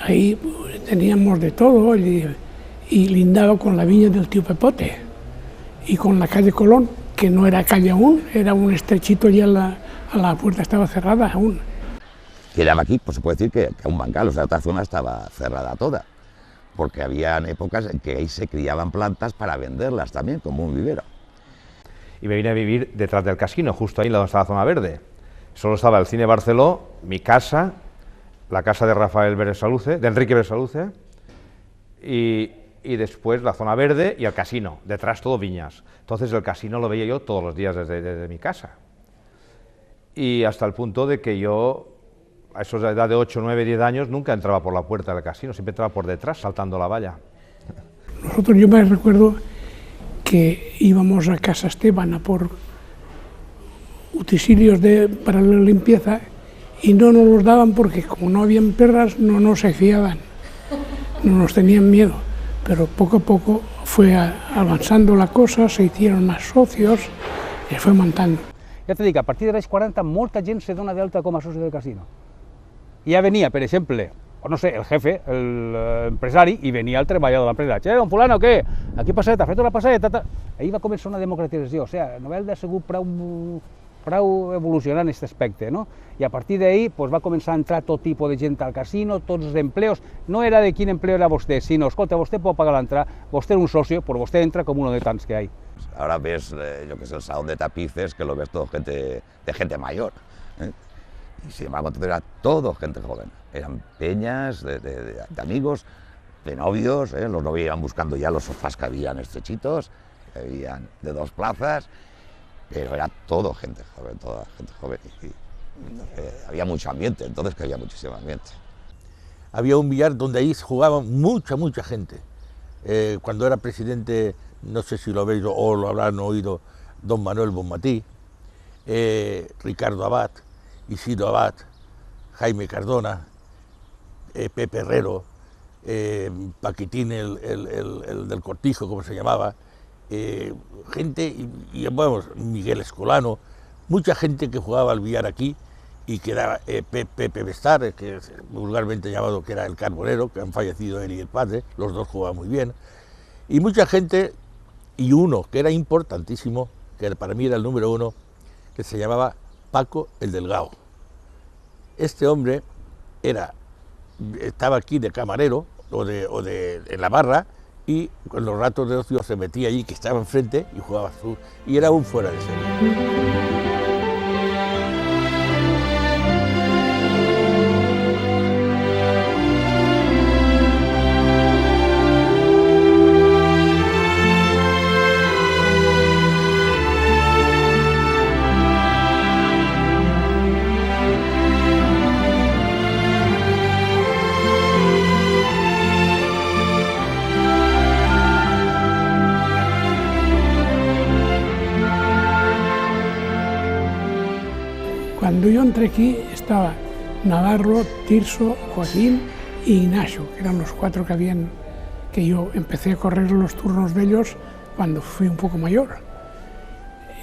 [SPEAKER 12] ahí teníamos de todo, y lindaba con la viña del tío Pepote, y con la calle Colón, que no era calle aún, era un estrechito, y a la puerta estaba cerrada aún.
[SPEAKER 10] Que era aquí, pues se puede decir que un bancal, o sea, esta zona estaba cerrada toda, porque habían épocas en que ahí se criaban plantas para venderlas también, como un vivero.
[SPEAKER 16] Y me vine a vivir detrás del casino, justo ahí donde estaba la zona verde. Solo estaba el Cine Barceló, mi casa, la casa de Rafael Beresaluce, de Enrique Beresaluce, y después la zona verde y el casino, detrás todo viñas. Entonces el casino lo veía yo todos los días desde mi casa. Y hasta el punto de que yo, a eso de edad de 8, 9, 10 años, nunca entraba por la puerta del casino, siempre entraba por detrás, saltando la valla.
[SPEAKER 12] Nosotros, yo me recuerdo que íbamos a Casa Esteban a por utensilios para la limpieza, y no nos los daban porque como no habían perras no se fiaban, no nos tenían miedo, pero poco a poco fue avanzando la cosa, se hicieron más socios i fue montando.
[SPEAKER 3] Ja t'he dit que a partir dels 40 molta gent se dona d'alta com a soci del casino. I ja venia, per exemple, o no sé, el jefe, l'empresari, i venia el treballador de l'empresa. Che, don fulano, què? Aquí passeta, fet una passeta. Ahí va començar una democratització, o sigui, Novelda ha sigut prou evolucionant en aquest aspecte, no? I a partir d'ahí pues, va començar a entrar tot tipus de gent al casino, tots els empleos, no era de quin empleo era vostè, sinó, escolta, vostè pot pagar l'entrada, vostè és un socio, però vostè entra com uno de tants que hay.
[SPEAKER 10] Ahora ves, yo que sé, el salón de tapices, que lo ves todo de gente mayor, y sin embargo entonces era todo gente joven, eran peñas de amigos, de novios, los novios iban buscando ya los sofás que habían estrechitos, que habían de 2 plazas, pero era todo gente joven, toda gente joven, y había mucho ambiente, entonces que había muchísimo ambiente.
[SPEAKER 14] Había un billar donde ahí jugaba mucha gente. Cuando era presidente, no sé si lo habéis o lo habrán oído, don Manuel Bonmatí, Ricardo Abad, Isidro Abad, Jaime Cardona, Pepe Herrero, Paquitín el del Cortijo, como se llamaba, gente, y vamos, Miguel Escolano, mucha gente que jugaba al billar aquí, y que era Pepe Bestar, que es vulgarmente llamado que era el carbonero, que han fallecido él y el padre, los dos jugaban muy bien, y mucha gente, y uno que era importantísimo, que para mí era el número 1, que se llamaba Paco el Delgado. Este hombre estaba aquí de camarero, en la barra, y con los ratos de ocio se metía allí, que estaba enfrente, y jugaba azul, y era un fuera de serie.
[SPEAKER 12] Cuando yo entré aquí estaba Navarro, Tirso, Joaquín y Ignacio, que eran los 4 que yo empecé a correr los turnos de ellos cuando fui un poco mayor.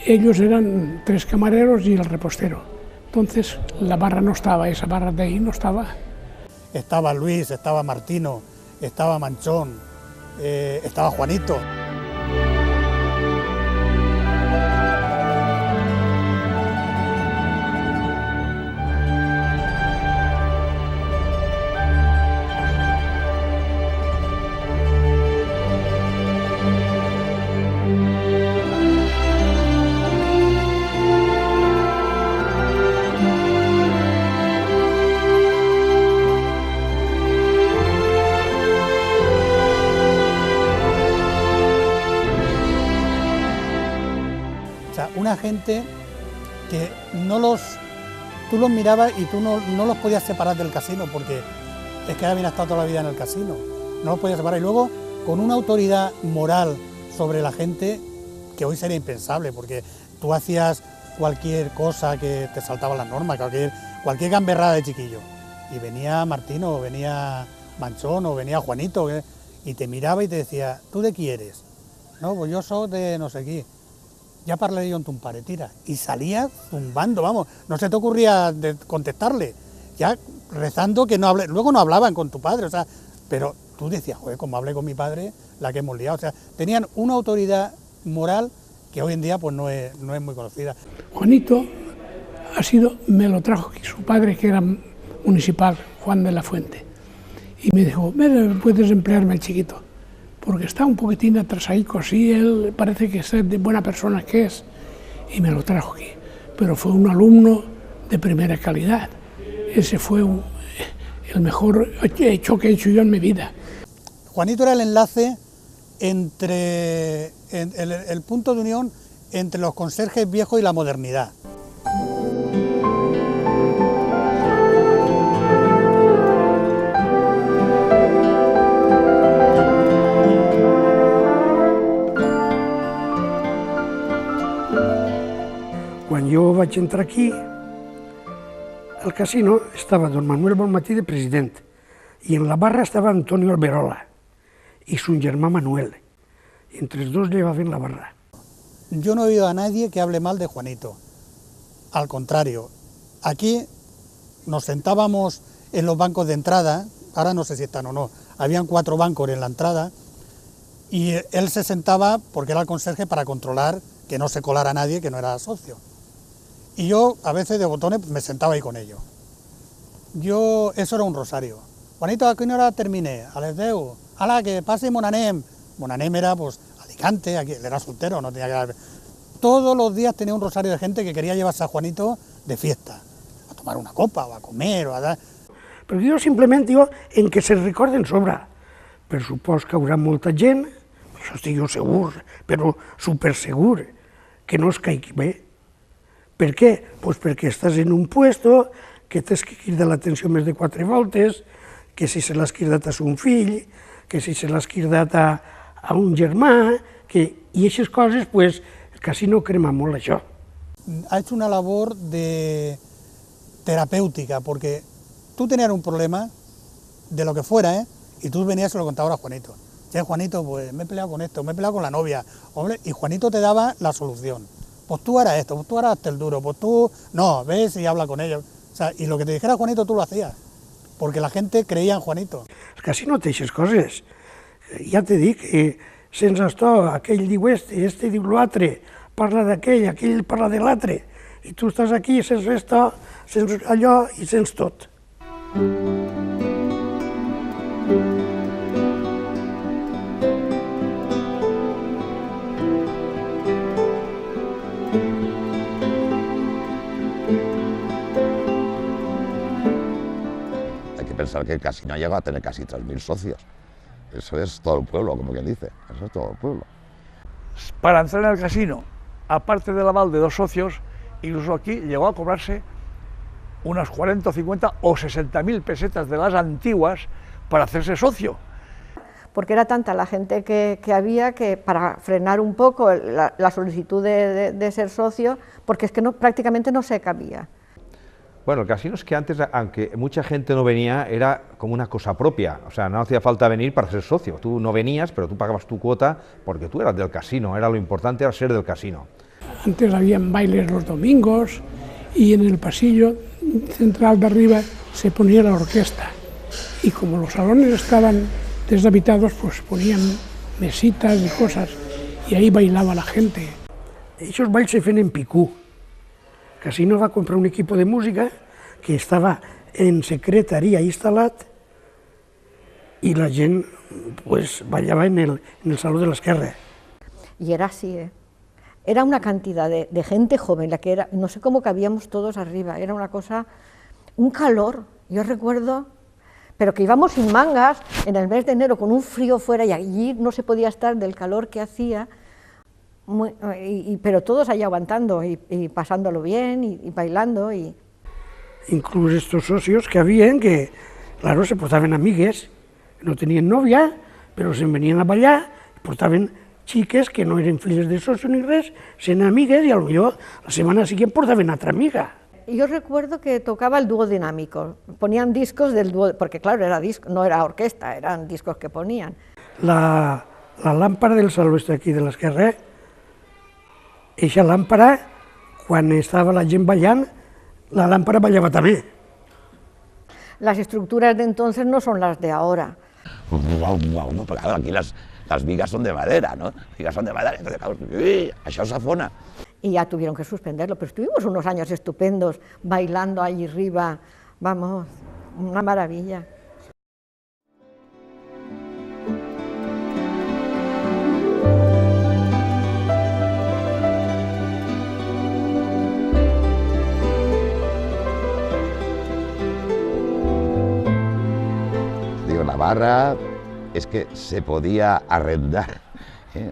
[SPEAKER 12] Ellos eran 3 camareros y el repostero. Entonces la barra no estaba, esa barra de ahí no estaba.
[SPEAKER 11] Estaba Luis, estaba Martino, estaba Manchón, estaba Juanito. Una gente que tú los mirabas y tú no los podías separar del casino, porque es que habían estado toda la vida en el casino, no los podías separar. Y luego con una autoridad moral sobre la gente que hoy sería impensable, porque tú hacías cualquier cosa que te saltaba las normas, cualquier gamberrada de chiquillo, y venía Martino, o venía Manchón, o venía Juanito, y te miraba y te decía, ¿tú de quién eres? No, pues yo soy de no sé qué. Ya parlaré yo en tu pare, tira. Y salía zumbando, vamos, no se te ocurría contestarle, ya rezando que no hable. Luego no hablaban con tu padre, o sea, pero tú decías, joder, como hablé con mi padre, la que hemos liado. O sea, tenían una autoridad moral que hoy en día pues no es muy conocida.
[SPEAKER 12] Juanito me lo trajo aquí su padre, que era municipal, Juan de la Fuente, y me dijo, puedes emplearme al chiquito, porque está un poquitín atrasadico, sí, él parece que es de buena persona que es, y me lo trajo aquí. Pero fue un alumno de primera calidad. Ese fue el mejor hecho que he hecho yo en mi vida.
[SPEAKER 11] Juanito era el enlace entre el punto de unión entre los conserjes viejos y la modernidad.
[SPEAKER 12] Quan jo vaig entrar aquí, al casino estava don Manuel Bonmatí de president i en la barra estava Antonio Alberola y su germà Manuel. Y entre los dos llevaven la barra.
[SPEAKER 11] Yo no he oído a nadie que hable mal de Juanito. Al contrario, aquí nos sentábamos en los bancos de entrada, ahora no sé si están o no, habían 4 bancos en la entrada, y él se sentaba porque era el conserje para controlar que no se colara nadie que no era socio. Y yo, a veces de botones, me sentaba ahí con ellos. Eso era un rosario. Juanito, ¿a qué hora terminé? A las 10. ¡Hala, que pase Monanem! Monanem era, pues, Alicante, aquí, él era soltero, no tenía que... Todos los días tenía un rosario de gente que quería llevarse a Juanito de fiesta, a tomar una copa, o a comer, o a dar...
[SPEAKER 12] Però jo simplement digo en que se recorden sobre. Per supòs que hi haurà molta gent, això estic jo segur, però supersegur, que no es caigui bé. Per què? Pues perquè estàs en un puesto, que tens que cridar l'atenció més de 4 voltes, que si se l'has cridat a son fill, que si se l'has cridat a un germà, i aquestes coses, pues, el casino crema molt això.
[SPEAKER 11] Ha hecho una labor terapéutica, porque tú tenías un problema, de lo que fuera, y tú venías y se lo contabas a Juanito. Che, Juanito, pues me he peleado con esto, me he peleado con la novia, hombre, y Juanito te daba la solución. Pues tú harás esto, pues tú harás el duro, pues tú, no, ves y habla con ellos. O sea, y lo que te dijera Juanito tú lo hacías, porque la gente creía en Juanito.
[SPEAKER 12] El casino té aquestes coses. Ja te dic, sense això, aquell diu este diu l'altre, parla d'aquell, aquell parla de l'altre, i tu estàs aquí sense això, sense allò i sense tot.
[SPEAKER 10] Pensar que el casino ha llegado a tener casi 3.000 socios. Eso es todo el pueblo, como quien dice, eso es todo el pueblo.
[SPEAKER 17] Para entrar en el casino, aparte del aval de 2 socios, incluso aquí llegó a cobrarse unas 40 o 50 o 60.000 pesetas de las antiguas para hacerse socio.
[SPEAKER 8] Porque era tanta la gente que había que para frenar un poco la solicitud de ser socio, porque es que prácticamente no se cabía.
[SPEAKER 16] Bueno, el casino es que antes, aunque mucha gente no venía, era como una cosa propia, o sea, no hacía falta venir para ser socio, tú no venías, pero tú pagabas tu cuota porque tú eras del casino, era lo importante, era ser del casino.
[SPEAKER 12] Antes habían bailes los domingos y en el pasillo central de arriba se ponía la orquesta y como los salones estaban deshabitados, pues ponían mesitas y cosas y ahí bailaba la gente. Esos bailes se feien en Picú. Casino va comprar un equipo de música que estava en secretaria instal·lat i la gent pues, ballava en el saló de l'esquerra.
[SPEAKER 8] Y era así, Era una cantidad de gente joven, la que era, no sé cómo cabíamos todos arriba, era una cosa, un calor, yo recuerdo, pero que íbamos sin mangas en el mes de enero con un frío fuera y allí no se podía estar del calor que hacía. Pero todos ahí aguantando y pasándolo bien y bailando.
[SPEAKER 12] Incluso estos socios que habían, que claro, se portaven amigues, no tenien novia, però se'n venien a ballar, portaven xiques que no eren filles de socio ni res, sent amigues i potser la setmana siguiente portaven altra amiga.
[SPEAKER 8] Yo recuerdo que tocaba el dúo dinámico, ponían discos del dúo, porque claro, era disco, no era orquesta, eran discos que ponían.
[SPEAKER 12] La lámpara del saló està aquí de l'esquerra, eixa lámpara, quan estava la gent ballant, la lámpara ballava també.
[SPEAKER 8] Las estructuras de entonces no son las de ahora.
[SPEAKER 10] No, pero claro, aquí las vigas son de madera, ¿no? Las vigas son de madera, entonces, claro, això s'afona.
[SPEAKER 8] Y ya tuvieron que suspenderlo, pero estuvimos unos años estupendos bailando allí arriba, vamos, una maravilla.
[SPEAKER 10] Digo, la barra es que se podía arrendar,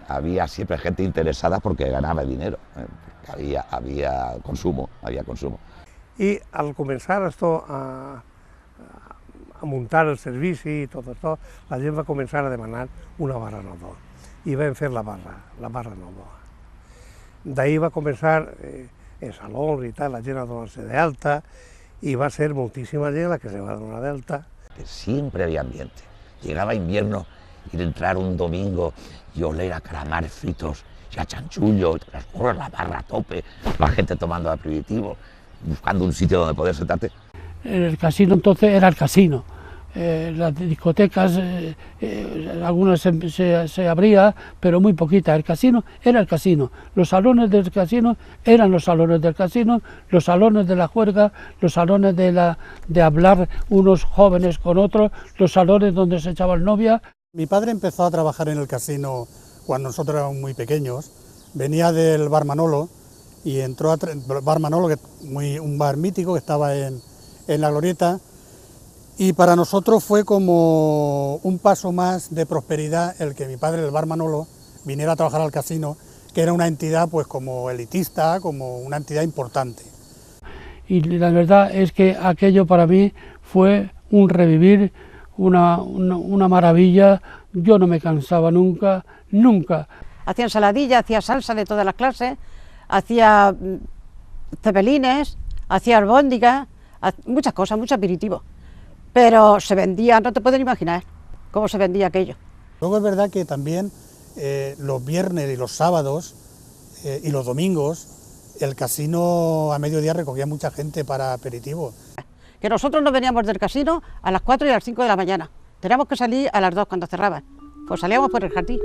[SPEAKER 10] había siempre gente interesada porque ganaba dinero, había consumo,
[SPEAKER 13] Y al començar esto a muntar el servici i tot això, la gent va començar a demanar una barra nova i vam fer la barra nova. D'ahir va començar el saló i tal, la gent a donar-se d'alta i va ser moltíssima gent la que se va donar d'alta.
[SPEAKER 10] Siempre había ambiente. Llegaba invierno y de entrar un domingo y oler a calamares fritos y a chanchullo, la barra a tope, la gente tomando aperitivo, buscando un sitio donde poder sentarte.
[SPEAKER 12] El casino entonces era el casino. Las discotecas, algunas se abría, pero muy poquita. El casino era el casino. Los salones del casino eran los salones del casino, los salones de la juerga, los salones de hablar unos jóvenes con otros, los salones donde se echaban novia.
[SPEAKER 11] Mi padre empezó a trabajar en el casino cuando nosotros éramos muy pequeños. Venía del bar Manolo y entró a bar Manolo, que un bar mítico que estaba en la Glorieta. Y para nosotros fue como un paso más de prosperidad el que mi padre, el bar Manolo, viniera a trabajar al casino, que era una entidad pues como elitista, como una entidad importante.
[SPEAKER 12] Y la verdad es que aquello para mí fue un revivir, una maravilla. Yo no me cansaba nunca.
[SPEAKER 18] Hacía ensaladilla, hacía salsa de todas las clases, hacía cepelines, hacía albóndigas, muchas cosas, mucho aperitivo. Pero se vendía, no te puedes imaginar cómo se vendía aquello.
[SPEAKER 11] Luego es verdad que también los viernes y los sábados y los domingos el casino a mediodía recogía mucha gente para aperitivo.
[SPEAKER 18] Que nosotros nos veníamos del casino a las 4 y a las 5 de la mañana. Teníamos que salir a las 2 cuando cerraban. Pues salíamos por el jardín.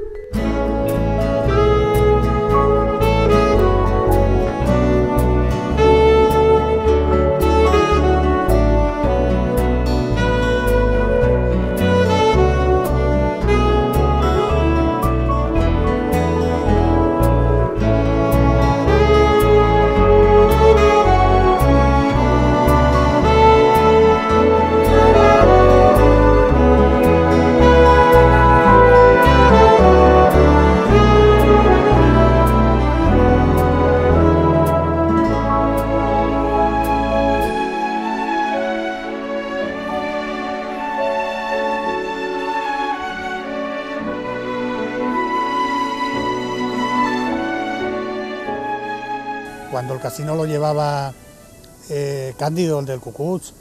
[SPEAKER 11] Cuando el casino lo llevaba Cándido, el del Cucuch,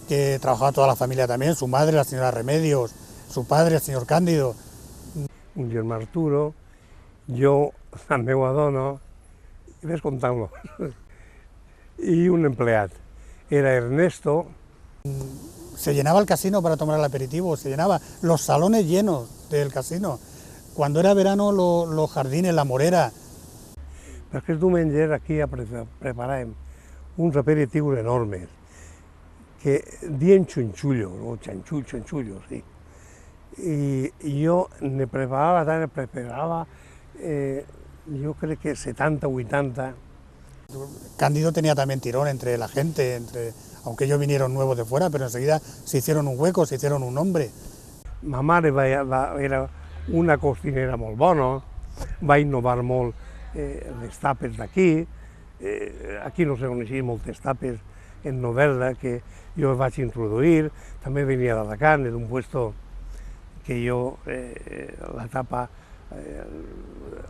[SPEAKER 11] que trabajaba toda la familia también, su madre, la señora Remedios, su padre, el señor Cándido.
[SPEAKER 13] Un germà Arturo, jo, la meva dona, i ves comptant-lo, y un empleat. Era Ernesto.
[SPEAKER 11] Se llenaba el casino para tomar el aperitivo, se llenaba los salones llenos del casino. Cuando era verano, los jardines, la morera.
[SPEAKER 13] Aquests diumenges aquí preparàvem uns aperitius enormes, que diem xunxullos, o xanxullos, sí. I jo ne preparava tant, yo creo que 70, 80.
[SPEAKER 11] Cándido tenía también tirón entre la gente, aunque ellos vinieron nuevos de fuera, pero enseguida se hicieron un hueco, se hicieron un nombre.
[SPEAKER 13] Ma mare era una cocinera molt bona, va innovar molt les tapes d'aquí, aquí no se coneixien moltes tapes en Novelda que jo vaig introduir, també venia d'Alacant, d'un puesto que jo la tapa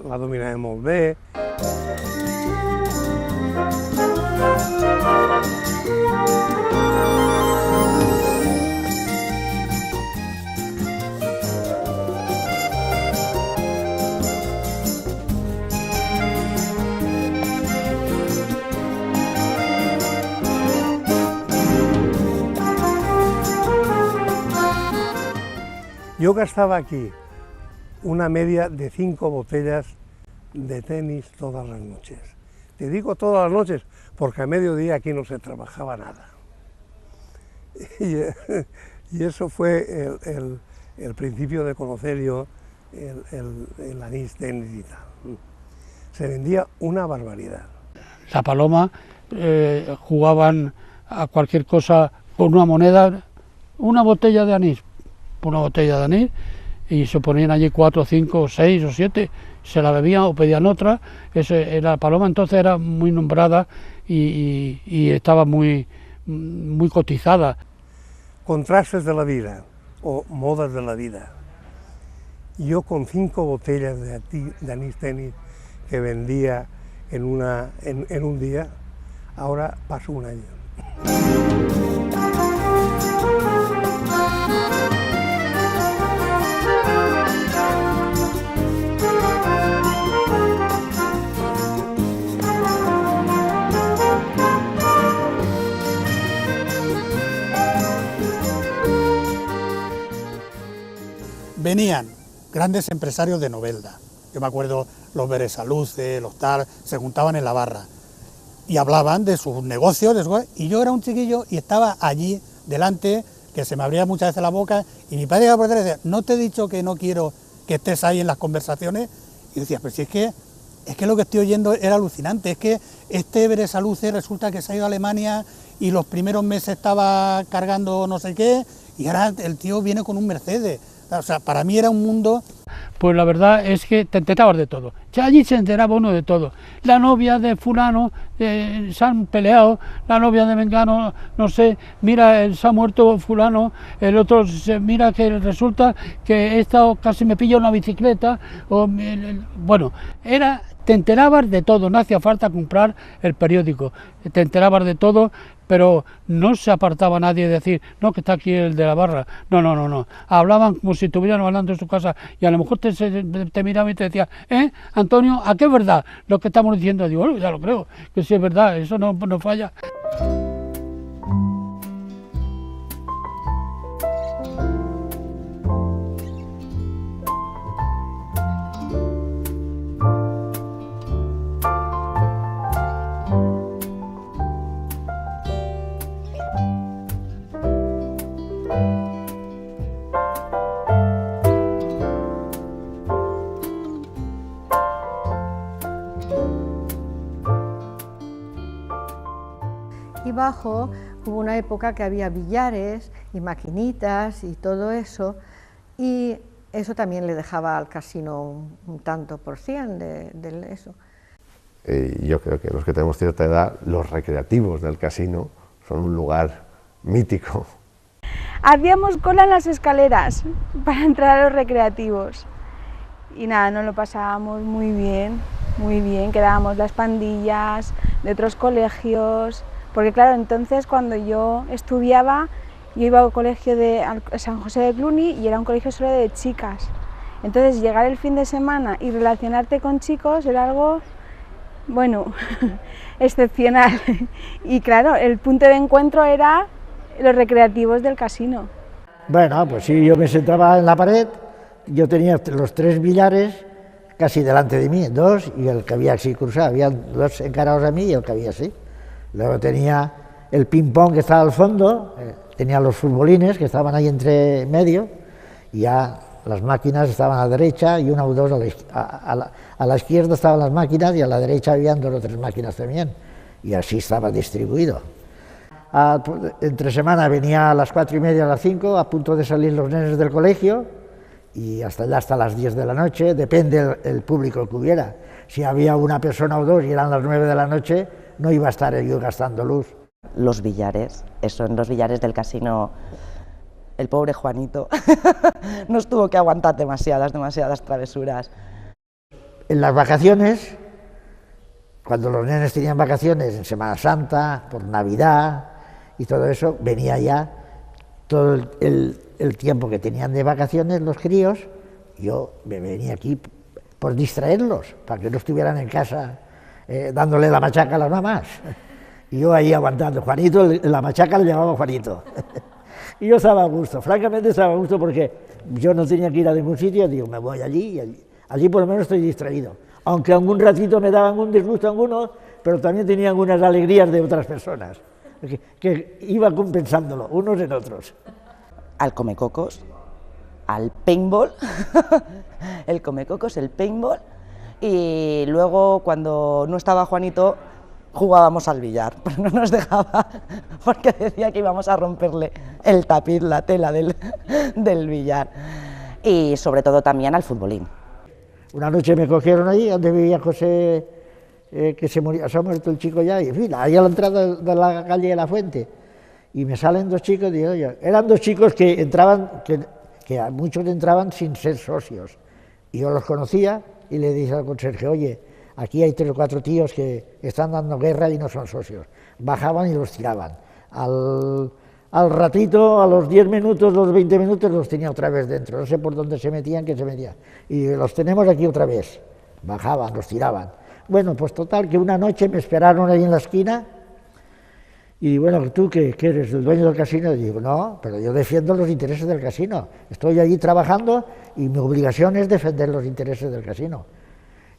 [SPEAKER 13] la dominava molt bé. Yo gastaba aquí una media de 5 botellas de tenis todas las noches. Te digo todas las noches porque a mediodía aquí no se trabajaba nada. Y eso fue el principio de conocer yo el anís tenis y tal. Se vendía una barbaridad.
[SPEAKER 17] La Paloma jugaban a cualquier cosa con una moneda, una botella de anís, y se ponían allí 4, 5, 6 o 7, se la bebían o pedían otra. La Paloma entonces era muy nombrada y estaba muy cotizada.
[SPEAKER 13] Contrastes de la vida o modas de la vida. Yo con 5 botellas de anís tenis que vendía en un día, ahora paso un año.
[SPEAKER 11] Venían grandes empresarios de Novelda. Yo me acuerdo los Beresaluce, los tal, se juntaban en la barra y hablaban de sus negocios, y yo era un chiquillo y estaba allí delante, que se me abría muchas veces la boca, y mi padre iba por detrás y decía, ¿no te he dicho que no quiero que estés ahí en las conversaciones? Y decía, pero si es que lo que estoy oyendo era alucinante, es que este Beresaluce resulta que se ha ido a Alemania y los primeros meses estaba cargando no sé qué, y ahora el tío viene con un Mercedes. O sea, para mí era un mundo...
[SPEAKER 17] Pues la verdad es que te enterabas de todo. Ya allí se enteraba uno de todo. La novia de fulano se han peleado, la novia de Mengano, no sé, mira, se ha muerto fulano, el otro, mira que resulta que he estado, casi me pilla una bicicleta, bueno, te enterabas de todo, no hacía falta comprar el periódico, te enterabas de todo, pero no se apartaba nadie de decir, no, que está aquí el de la barra, no, hablaban como si estuvieran hablando en su casa, y a lo mejor te miraba y te decía, Antonio, ¿a qué es verdad lo que estamos diciendo? Digo, bueno, ya lo creo, que sí es verdad, eso no falla.
[SPEAKER 8] Y bajo hubo una época que había billares y maquinitas y todo eso, y eso también le dejaba al casino un tanto por cien de eso.
[SPEAKER 19] Yo creo que los que tenemos cierta edad, los recreativos del casino son un lugar mítico.
[SPEAKER 20] Hacíamos cola en las escaleras para entrar a los recreativos y nada, nos lo pasábamos muy bien, quedábamos las pandillas de otros colegios, Porque claro, entonces cuando yo estudiaba, yo iba al colegio de San José de Cluny y era un colegio solo de chicas. Entonces llegar el fin de semana y relacionarte con chicos era algo, bueno, excepcional. Y claro, el punto de encuentro era los recreativos del casino.
[SPEAKER 21] Bueno, pues sí, yo me sentaba en la pared, yo tenía los 3 billares casi delante de mí, 2, y el que había así cruzado, había 2 encarados a mí y el que había así. Luego tenía el ping-pong que estaba al fondo, tenía los futbolines que estaban ahí entre medio, y ya las máquinas estaban a la derecha y una o dos a la izquierda estaban las máquinas y a la derecha habían 2 o 3 máquinas también, y así estaba distribuido. Entre semana venía a las 4:30, a las 5, a punto de salir los nenes del colegio, y hasta las 10 de la noche, depende el público que hubiera. Si había una persona o 2 y eran las 9 de la noche, no iba a estar yo gastando luz.
[SPEAKER 9] Los billares, eso en los billares del casino, el pobre Juanito nos tuvo que aguantar demasiadas travesuras.
[SPEAKER 21] En las vacaciones, cuando los nenes tenían vacaciones, en Semana Santa, por Navidad y todo eso, venía ya todo el tiempo que tenían de vacaciones los críos, yo me venía aquí por distraerlos, para que no estuvieran en casa dándole la machaca a las mamás. Y yo ahí aguantando. Juanito, la machaca le llamaba Juanito. Y yo estaba a gusto, francamente estaba a gusto, porque yo no tenía que ir a ningún sitio, digo, me voy allí, y allí por lo menos estoy distraído. Aunque algún ratito me daban un disgusto algunos, pero también tenía algunas alegrías de otras personas, que iba compensándolo, unos en otros.
[SPEAKER 9] Al comecocos, al paintball, el comecocos, el paintball, y luego cuando no estaba Juanito jugábamos al billar, pero no nos dejaba porque decía que íbamos a romperle el tapiz, la tela del billar, y sobre todo también al futbolín.
[SPEAKER 21] Una noche me cogieron ahí donde vivía José, que se ha muerto el chico ya, y en fin, ahí a la entrada de la calle de la Fuente, y me salen 2 chicos, digo, oye, eran 2 chicos que entraban, que muchos entraban sin ser socios, y yo los conocía y le dije al conserje, oye, aquí hay 3 o 4 tíos que están dando guerra y no son socios. Bajaban y los tiraban. Al ratito, a los 10 minutos, los 20 minutos, los tenía otra vez dentro. No sé por dónde se metían, que se metían. Y los tenemos aquí otra vez. Bajaban, los tiraban. Bueno, pues total, que una noche me esperaron ahí en la esquina. Y bueno, ¿tú qué eres, el dueño del casino? Y digo, no, pero yo defiendo los intereses del casino. Estoy allí trabajando y mi obligación es defender los intereses del casino.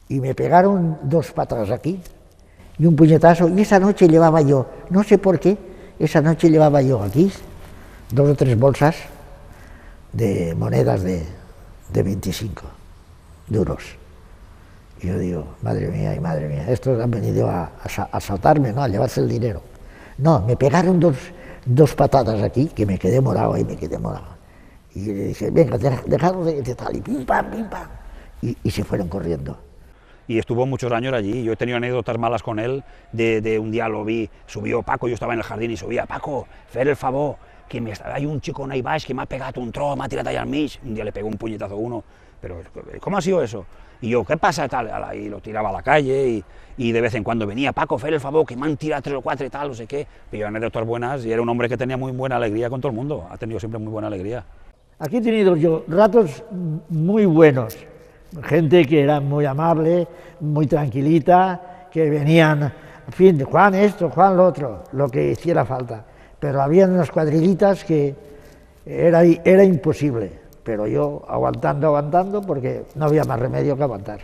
[SPEAKER 21] Y me pegaron 2 patadas aquí y un puñetazo, y esa noche llevaba yo, no sé por qué, esa noche llevaba yo aquí 2 o 3 bolsas de monedas de 25 duros. Y yo digo, madre mía, estos han venido a asaltarme, ¿no?, a llevarse el dinero. No, me pegaron 2 patadas aquí, que me quedé morado ahí, Y le dije, venga, dejadlo de tal, y pim, pam, y se fueron corriendo.
[SPEAKER 22] Y estuvo muchos años allí. Yo he tenido anécdotas malas con él, de un día lo vi, subió Paco, yo estaba en el jardín y subía, Paco, fer el favor, que hay un chico ahí baix que m'ha pegat un tro, m'ha tirat allà al mig, un día le pegó un puñetazo a uno, pero ¿cómo ha sido eso? Y yo, ¿qué pasa? Tal, y lo tiraba a la calle, y de vez en cuando venía, Paco, fer el favor, que m'han tirat 3 o 4 y tal, no sé qué, pero anécdotas buenas, y era un hombre que tenía muy buena alegría con todo el mundo, ha tenido siempre muy buena alegría.
[SPEAKER 21] Aquí he tenido yo ratos muy buenos, gente que era muy amable, muy tranquilita, que venían, en fin, Juan esto, Juan lo otro, lo que hiciera falta. Pero había unas cuadrillitas que era imposible, pero yo aguantando, porque no había más remedio que aguantar.